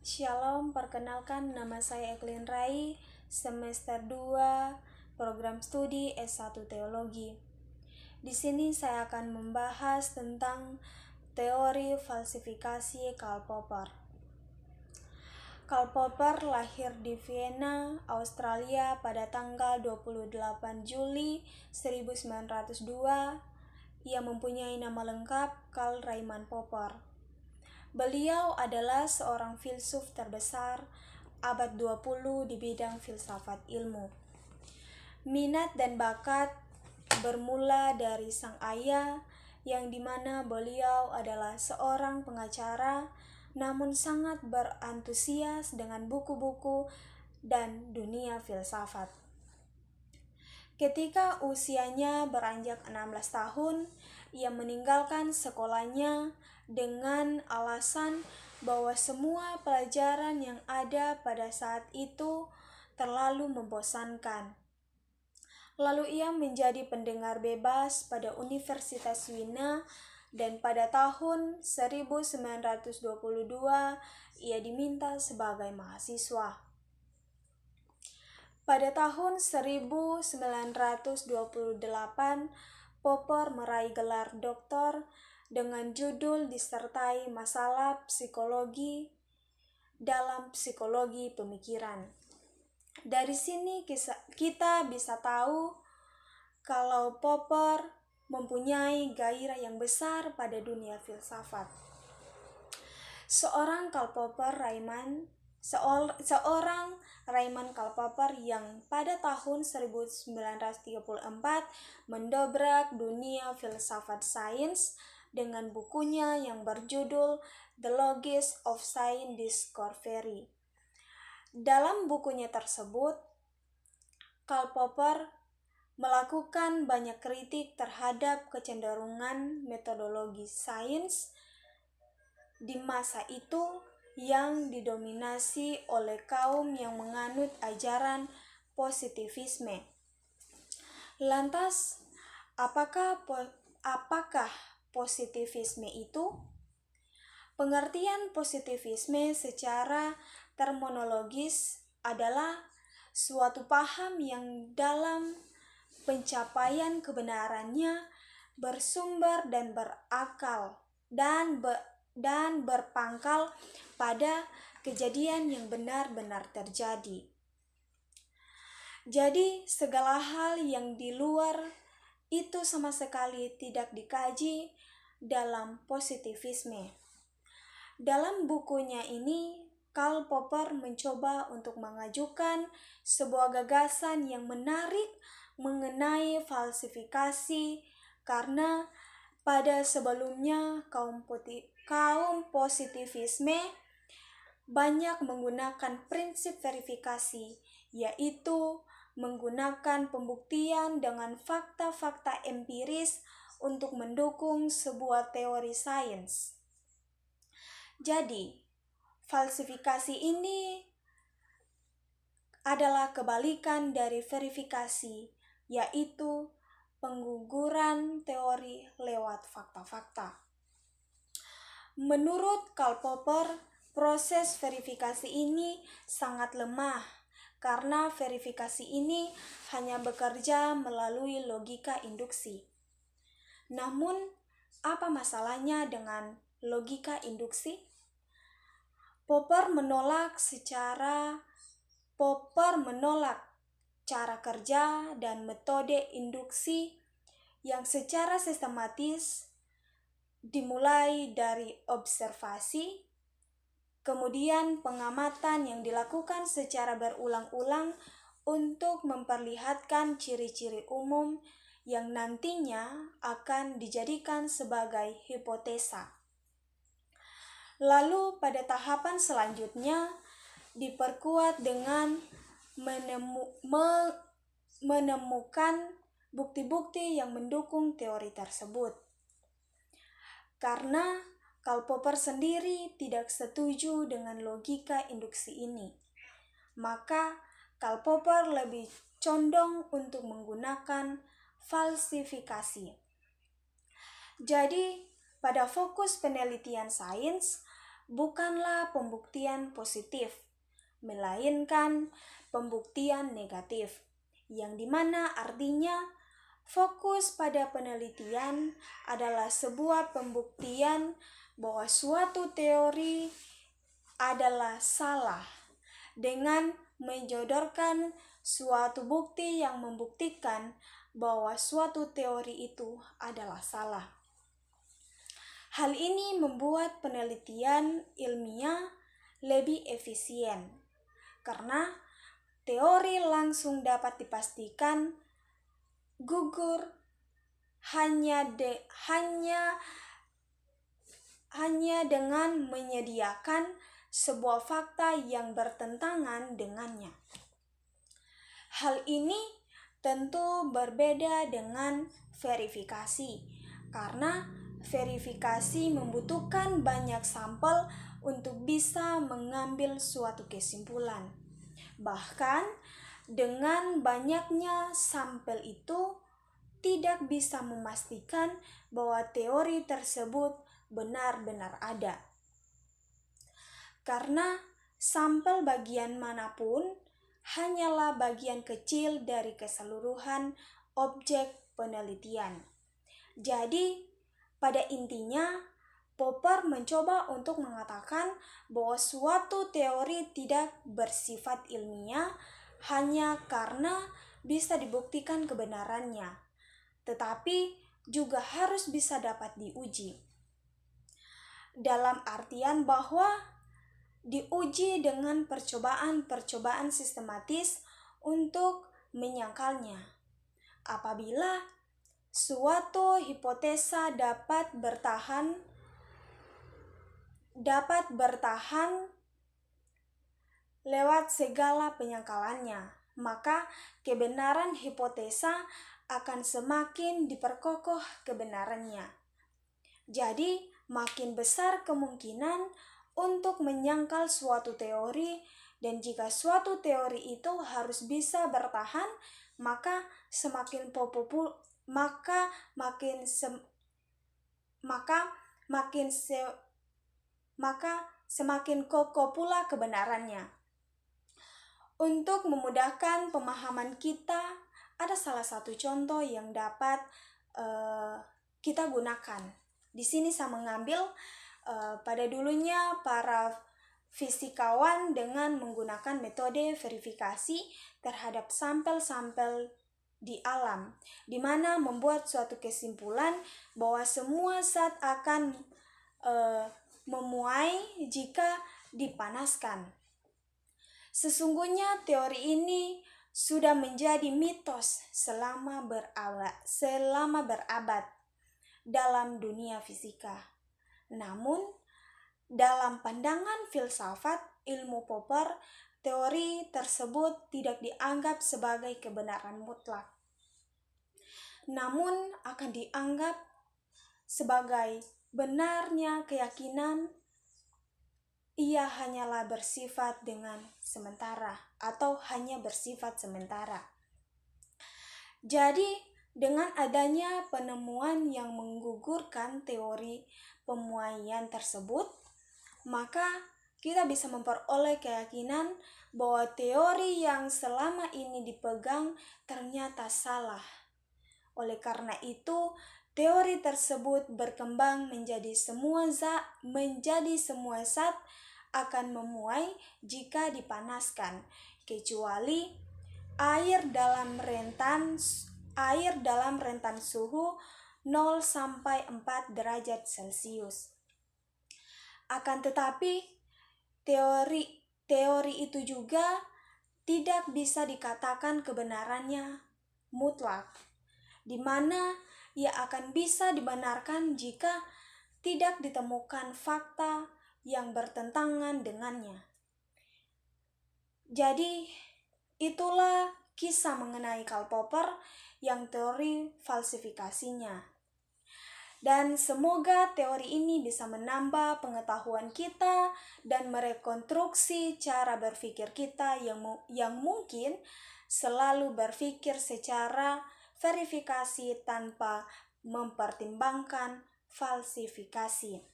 Shalom, perkenalkan nama saya Eklin Rai, semester 2, program studi S1 Teologi. Di sini saya akan membahas tentang teori falsifikasi Karl Popper. Karl Popper lahir di Vienna, Australia pada tanggal 28 Juli 1902. Ia mempunyai nama lengkap Karl Raimund Popper. Beliau adalah seorang filsuf terbesar abad 20 di bidang filsafat ilmu. Minat dan bakat bermula dari sang ayah, yang dimana beliau adalah seorang pengacara, namun sangat berantusias dengan buku-buku dan dunia filsafat. Ketika usianya beranjak 16 tahun, ia meninggalkan sekolahnya dengan alasan bahwa semua pelajaran yang ada pada saat itu terlalu membosankan. Lalu ia menjadi pendengar bebas pada Universitas Wina, dan pada tahun 1922 ia diminta sebagai mahasiswa. Pada tahun 1928, Popper meraih gelar doktor dengan judul disertai masalah psikologi dalam psikologi pemikiran. Dari sini kita bisa tahu kalau Popper mempunyai gairah yang besar pada dunia filsafat. Seorang Raimund Karl Popper yang pada tahun 1934 mendobrak dunia filsafat sains dengan bukunya yang berjudul The Logic of Science Discovery. Dalam bukunya tersebut, Karl Popper melakukan banyak kritik terhadap kecenderungan metodologi sains di masa itu yang didominasi oleh kaum yang menganut ajaran positivisme. Lantas, apakah positivisme itu? Pengertian positivisme secara terminologis adalah suatu paham yang dalam pencapaian kebenarannya bersumber dan berakal dan berpangkal pada kejadian yang benar-benar terjadi. Jadi segala hal yang di luar itu sama sekali tidak dikaji dalam positivisme. Dalam bukunya ini, Karl Popper mencoba untuk mengajukan sebuah gagasan yang menarik mengenai falsifikasi, karena pada sebelumnya kaum positivisme banyak menggunakan prinsip verifikasi, yaitu menggunakan pembuktian dengan fakta-fakta empiris untuk mendukung sebuah teori sains. Jadi, falsifikasi ini adalah kebalikan dari verifikasi, yaitu pengguguran teori lewat fakta-fakta. Menurut Karl Popper, proses verifikasi ini sangat lemah karena verifikasi ini hanya bekerja melalui logika induksi. Namun, apa masalahnya dengan logika induksi? Popper menolak cara kerja dan metode induksi yang secara sistematis dimulai dari observasi, kemudian pengamatan yang dilakukan secara berulang-ulang untuk memperlihatkan ciri-ciri umum yang nantinya akan dijadikan sebagai hipotesa. Lalu pada tahapan selanjutnya diperkuat dengan menemukan bukti-bukti yang mendukung teori tersebut. Karena Karl Popper sendiri tidak setuju dengan logika induksi ini, maka Karl Popper lebih condong untuk menggunakan falsifikasi. Jadi, pada fokus penelitian sains, bukanlah pembuktian positif, melainkan pembuktian negatif, yang dimana artinya fokus pada penelitian adalah sebuah pembuktian bahwa suatu teori adalah salah dengan menjodorkan suatu bukti yang membuktikan bahwa suatu teori itu adalah salah. Hal ini membuat penelitian ilmiah lebih efisien karena teori langsung dapat dipastikan gugur hanya dengan menyediakan sebuah fakta yang bertentangan dengannya. Hal ini tentu berbeda dengan verifikasi, karena verifikasi membutuhkan banyak sampel untuk bisa mengambil suatu kesimpulan. Bahkan dengan banyaknya sampel itu tidak bisa memastikan bahwa teori tersebut benar-benar ada. Karena sampel bagian manapun hanyalah bagian kecil dari keseluruhan objek penelitian. Jadi, pada intinya, Popper mencoba untuk mengatakan bahwa suatu teori tidak bersifat ilmiah hanya karena bisa dibuktikan kebenarannya, tetapi juga harus bisa dapat diuji. Dalam artian bahwa diuji dengan percobaan-percobaan sistematis untuk menyangkalnya. Apabila suatu hipotesa dapat bertahan lewat segala penyangkalannya, maka kebenaran hipotesa akan semakin diperkokoh kebenarannya. Jadi, makin besar kemungkinan untuk menyangkal suatu teori, dan jika suatu teori itu harus bisa bertahan, maka semakin kokoh pula kebenarannya. Untuk memudahkan pemahaman kita, ada salah satu contoh yang dapat kita gunakan. Di sini saya mengambil pada dulunya para fisikawan dengan menggunakan metode verifikasi terhadap sampel-sampel di alam, di mana membuat suatu kesimpulan bahwa semua zat akan memuai jika dipanaskan. Sesungguhnya teori ini sudah menjadi mitos selama berabad dalam dunia fisika. Namun, dalam pandangan filsafat ilmu Popper, teori tersebut tidak dianggap sebagai kebenaran mutlak, namun akan dianggap sebagai benarnya keyakinan. Ia hanyalah bersifat dengan sementara atau hanya bersifat sementara. Jadi, dengan adanya penemuan yang menggugurkan teori pemuaian tersebut, maka kita bisa memperoleh keyakinan bahwa teori yang selama ini dipegang ternyata salah. Oleh karena itu, teori tersebut berkembang menjadi semua zat akan memuai jika dipanaskan, kecuali air dalam rentan suhu 0 sampai 4 derajat Celcius. Akan tetapi, teori itu juga tidak bisa dikatakan kebenarannya mutlak, di mana ia akan bisa dibenarkan jika tidak ditemukan fakta yang bertentangan dengannya. Jadi, itulah kisah mengenai Karl Popper yang teori falsifikasinya. Dan semoga teori ini bisa menambah pengetahuan kita dan merekonstruksi cara berpikir kita yang mungkin selalu berpikir secara verifikasi tanpa mempertimbangkan falsifikasi.